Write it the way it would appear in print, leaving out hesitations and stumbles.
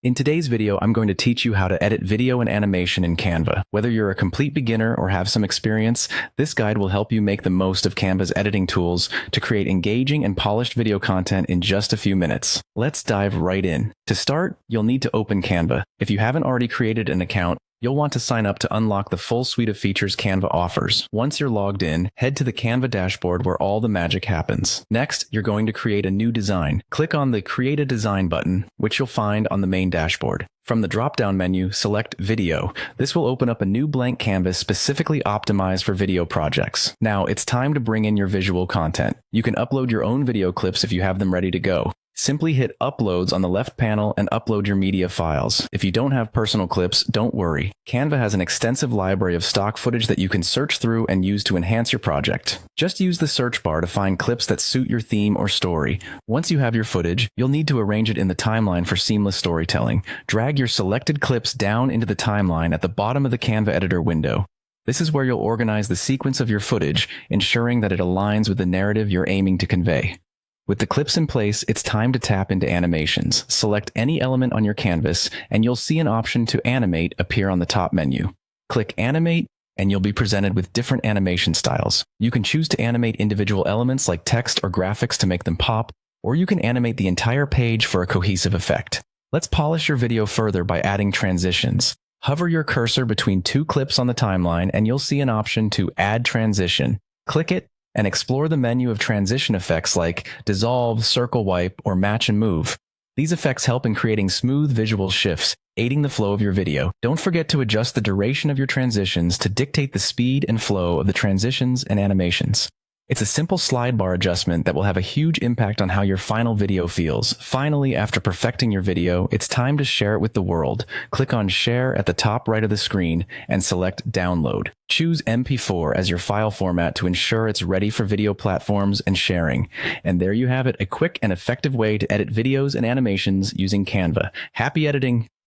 In today's video, I'm going to teach you how to edit video and animation in Canva. Whether you're a complete beginner or have some experience, this guide will help you make the most of Canva's editing tools to create engaging and polished video content in just a few minutes. Let's dive right in. To start, you'll need to open Canva. If you haven't already created an account, you'll want to sign up to unlock the full suite of features Canva offers. Once you're logged in, head to the Canva dashboard where all the magic happens. Next, you're going to create a new design. Click on the Create a Design button, which you'll find on the main dashboard. From the drop-down menu, select Video. This will open up a new blank canvas specifically optimized for video projects. Now, it's time to bring in your visual content. You can upload your own video clips if you have them ready to go. Simply hit Uploads on the left panel and upload your media files. If you don't have personal clips, don't worry. Canva has an extensive library of stock footage that you can search through and use to enhance your project. Just use the search bar to find clips that suit your theme or story. Once you have your footage, you'll need to arrange it in the timeline for seamless storytelling. Drag your selected clips down into the timeline at the bottom of the Canva editor window. This is where you'll organize the sequence of your footage, ensuring that it aligns with the narrative you're aiming to convey. With the clips in place, it's time to tap into animations. Select any element on your canvas, and you'll see an option to animate appear on the top menu. Click Animate, and you'll be presented with different animation styles. You can choose to animate individual elements like text or graphics to make them pop, or you can animate the entire page for a cohesive effect. Let's polish your video further by adding transitions. Hover your cursor between two clips on the timeline, and you'll see an option to Add Transition. Click it, and explore the menu of transition effects like dissolve, circle wipe, or match and move. These effects help in creating smooth visual shifts, aiding the flow of your video. Don't forget to adjust the duration of your transitions to dictate the speed and flow of the transitions and animations. It's a simple slide bar adjustment that will have a huge impact on how your final video feels. Finally, after perfecting your video, it's time to share it with the world. Click on Share at the top right of the screen and select Download. Choose MP4 as your file format to ensure it's ready for video platforms and sharing. And there you have it, a quick and effective way to edit videos and animations using Canva. Happy editing!